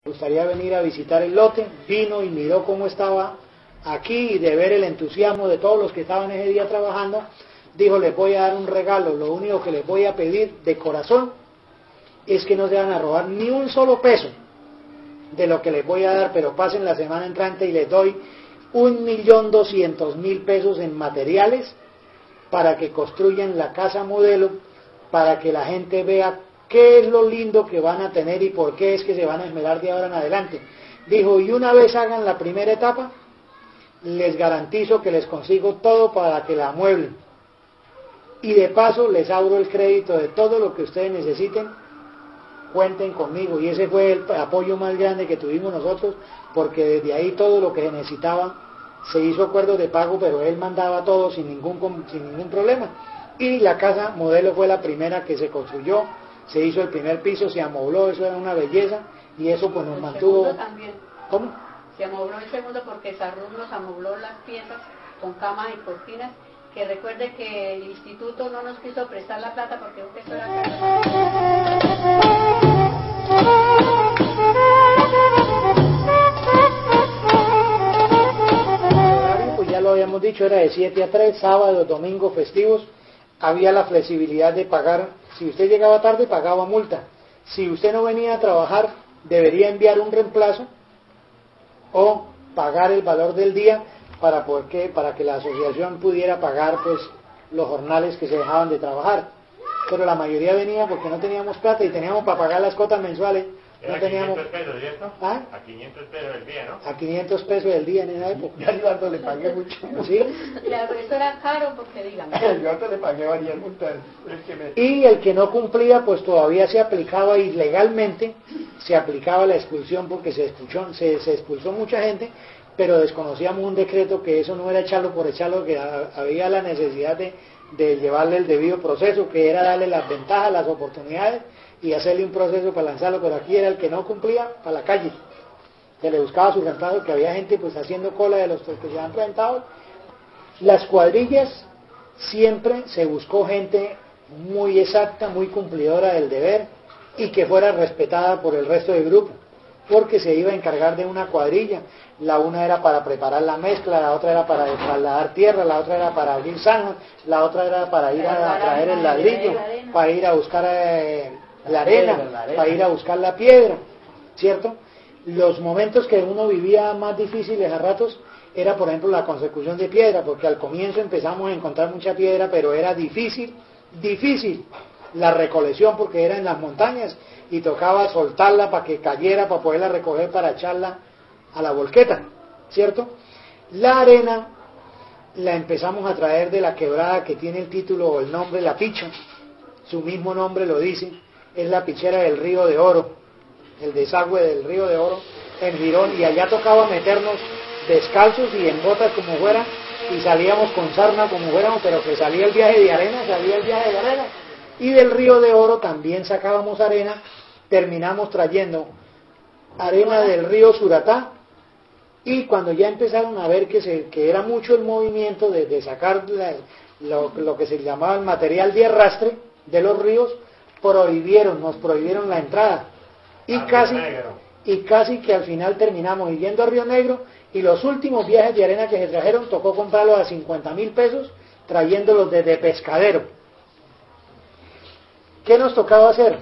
Me gustaría venir a visitar el lote, vino y miró cómo estaba aquí y de ver el entusiasmo de todos los que estaban ese día trabajando, dijo: les voy a dar un regalo, lo único que les voy a pedir de corazón es que no se van a robar ni un solo peso de lo que les voy a dar, pero pasen la semana entrante y les doy 1.200.000 pesos en materiales para que construyan la casa modelo, para que la gente vea qué es lo lindo que van a tener y por qué es que se van a esmerar de ahora en adelante. Dijo: y una vez hagan la primera etapa, les garantizo que les consigo todo para que la amueblen. Y de paso les abro el crédito de todo lo que ustedes necesiten, cuenten conmigo. Y ese fue el apoyo más grande que tuvimos nosotros, porque desde ahí todo lo que se necesitaba se hizo acuerdo de pago, pero él mandaba todo sin ningún problema. Y la casa modelo fue la primera que se construyó, se hizo el primer piso, se amobló, eso era una belleza, y eso pues nos mantuvo. También. ¿Cómo? Se amobló el segundo porque Sarrún nos amobló las piezas con camas y cortinas, que recuerde que el instituto no nos quiso prestar la plata porque eso era pues ya lo habíamos dicho, era de 7 a 3, sábados, domingos, festivos. Había la flexibilidad de pagar. Si usted llegaba tarde, pagaba multa. Si usted no venía a trabajar, debería enviar un reemplazo o pagar el valor del día para que la asociación pudiera pagar pues los jornales que se dejaban de trabajar. Pero la mayoría venía porque no teníamos plata y teníamos para pagar las cuotas mensuales. No teníamos... 500 pesos, ¿cierto? ¿Ah? A 500 pesos el día, ¿no? A 500 pesos el día en esa época. Yo a Eduardo le pagué mucho. ¿Sí? Eso era caro porque dígame. A Eduardo le pagué varias multas. Y el que no cumplía pues todavía se aplicaba, y legalmente se aplicaba la expulsión, porque se expulsó mucha gente, pero desconocíamos un decreto que eso no era echarlo por echarlo, que había la necesidad de llevarle el debido proceso, que era darle las ventajas, las oportunidades y hacerle un proceso para lanzarlo. Pero aquí era el que no cumplía, para la calle, se le buscaba su reemplazo, que había gente pues haciendo cola de los que se han presentado. Las cuadrillas siempre se buscó gente muy exacta, muy cumplidora del deber y que fuera respetada por el resto del grupo, porque se iba a encargar de una cuadrilla. La una era para preparar la mezcla, la otra era para trasladar tierra, la otra era para abrir zanjas, la otra era para ir a traer el ladrillo, para ir a buscar la arena, para ir a buscar la piedra, ¿cierto? Los momentos que uno vivía más difíciles a ratos era, por ejemplo, la consecución de piedra, porque al comienzo empezamos a encontrar mucha piedra, pero era difícil la recolección, porque era en las montañas y tocaba soltarla para que cayera, para poderla recoger, para echarla a la volqueta, ¿cierto? La arena la empezamos a traer de la quebrada que tiene el título o el nombre La Picha, su mismo nombre lo dice, es la pichera del Río de Oro, el desagüe del Río de Oro en Girón, y allá tocaba meternos descalzos y en botas como fuera, y salíamos con sarna como fuéramos, pero que salía el viaje de arena, y del Río de Oro también sacábamos arena. Terminamos trayendo arena del río Suratá, y cuando ya empezaron a ver que era mucho el movimiento de sacar lo que se llamaba el material de arrastre de los ríos, nos prohibieron la entrada, y casi que al final terminamos yendo a Río Negro, y los últimos viajes de arena que se trajeron tocó comprarlos a 50.000 pesos, trayéndolos desde Pescadero. ¿Qué nos tocaba hacer?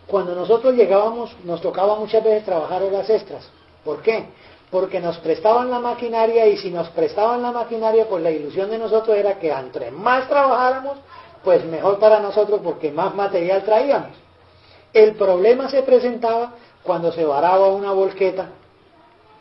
Cuando nosotros llegábamos, nos tocaba muchas veces trabajar horas extras. ¿Por qué? Porque nos prestaban la maquinaria, y si nos prestaban la maquinaria, pues la ilusión de nosotros era que entre más trabajáramos, pues mejor para nosotros, porque más material traíamos. El problema se presentaba cuando se varaba una volqueta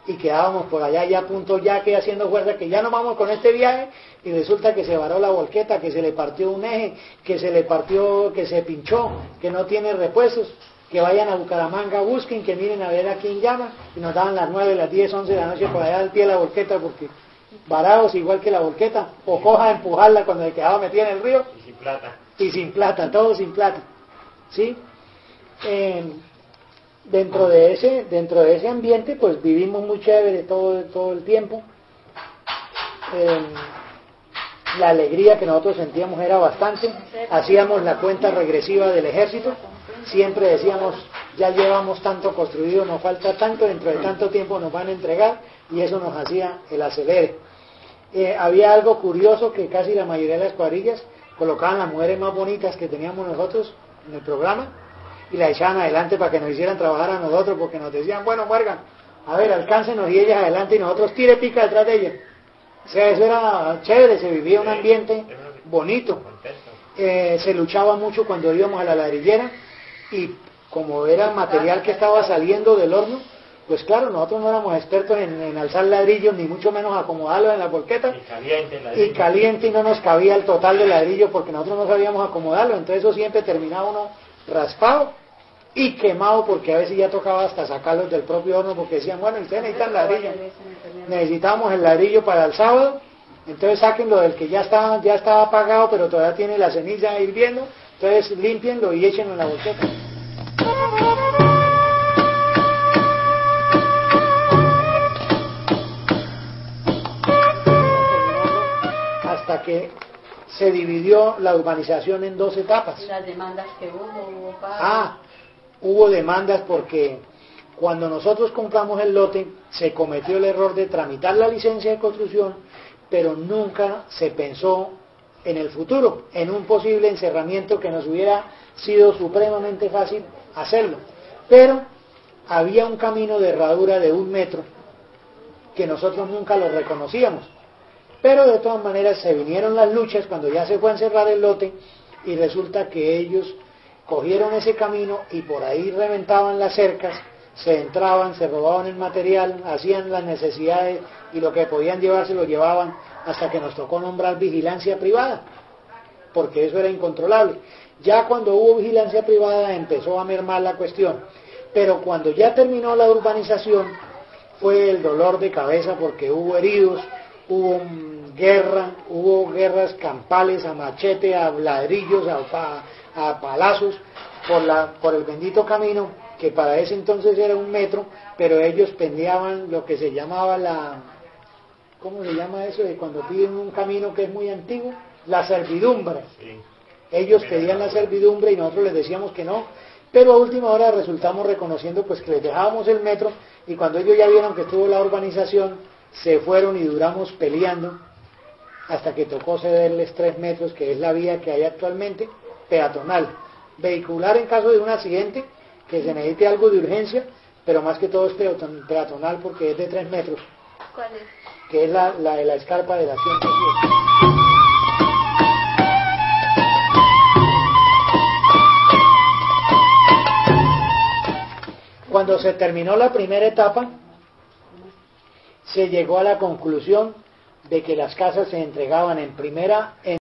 y quedábamos por allá ya a punto, ya que haciendo fuerza, que ya no vamos con este viaje, y resulta que se varó la volqueta, que se le partió un eje, que se pinchó, que no tiene repuestos, que vayan a Bucaramanga, busquen, que miren a ver a quién llama, y nos daban las 9, las 10, 11 de la noche por allá al pie de la volqueta, porque varados igual que la volqueta, o coja a empujarla cuando se quedaba metida en el río, y sin plata, todo sin plata, ¿sí? Dentro de ese ambiente pues vivimos muy chévere todo el tiempo. La alegría que nosotros sentíamos era bastante. Hacíamos la cuenta regresiva del ejército, siempre decíamos ya llevamos tanto construido, nos falta tanto, dentro de tanto tiempo nos van a entregar, y eso nos hacía el acelere. Había algo curioso, que casi la mayoría de las cuadrillas colocaban las mujeres más bonitas que teníamos nosotros en el programa y la echaban adelante para que nos hicieran trabajar a nosotros, porque nos decían, bueno, muergan, a ver, alcáncenos, y ellas adelante y nosotros tire pica detrás de ellas. O sea, eso era chévere, se vivía un ambiente bonito. Se luchaba mucho cuando íbamos a la ladrillera, y como era material que estaba saliendo del horno, pues claro, nosotros no éramos expertos en alzar ladrillos, ni mucho menos acomodarlos en la volqueta, y caliente, y no nos cabía el total de ladrillo porque nosotros no sabíamos acomodarlo, entonces eso siempre terminaba uno raspado y quemado, porque a veces ya tocaba hasta sacarlos del propio horno, porque decían, bueno, ustedes necesitan ladrillo, necesitábamos el ladrillo para el sábado, entonces sáquenlo del que ya estaba apagado, pero todavía tiene la ceniza hirviendo, entonces límpienlo y échenlo en la volqueta. Hasta que se dividió la urbanización en 2 etapas. Y las demandas que hubo pagos. Hubo demandas porque cuando nosotros compramos el lote se cometió el error de tramitar la licencia de construcción, pero nunca se pensó en el futuro, en un posible encerramiento que nos hubiera sido supremamente fácil hacerlo. Pero había un camino de herradura de 1 metro que nosotros nunca lo reconocíamos. Pero de todas maneras se vinieron las luchas cuando ya se fue a encerrar el lote, y resulta que ellos cogieron ese camino y por ahí reventaban las cercas, se entraban, se robaban el material, hacían las necesidades y lo que podían llevar se lo llevaban, hasta que nos tocó nombrar vigilancia privada, porque eso era incontrolable. Ya cuando hubo vigilancia privada empezó a mermar la cuestión, pero cuando ya terminó la urbanización fue el dolor de cabeza, porque hubo heridos, hubo guerras campales a machete, a ladrillos, a palazos, por el bendito camino, que para ese entonces era 1 metro, pero ellos pendiaban lo que se llamaba ¿cómo se llama eso? De cuando piden un camino que es muy antiguo, la servidumbre. Sí. Ellos pedían la servidumbre y nosotros les decíamos que no, pero a última hora resultamos reconociendo pues que les dejábamos el metro, y cuando ellos ya vieron que estuvo la urbanización, se fueron y duramos peleando hasta que tocó cederles 3 metros, que es la vía que hay actualmente, peatonal. Vehicular en caso de un accidente, que se necesite algo de urgencia, pero más que todo es peatonal porque es de 3 metros. ¿Cuál es? Que es la escarpa de la 107. Cuando se terminó la primera etapa, se llegó a la conclusión de que las casas se entregaban en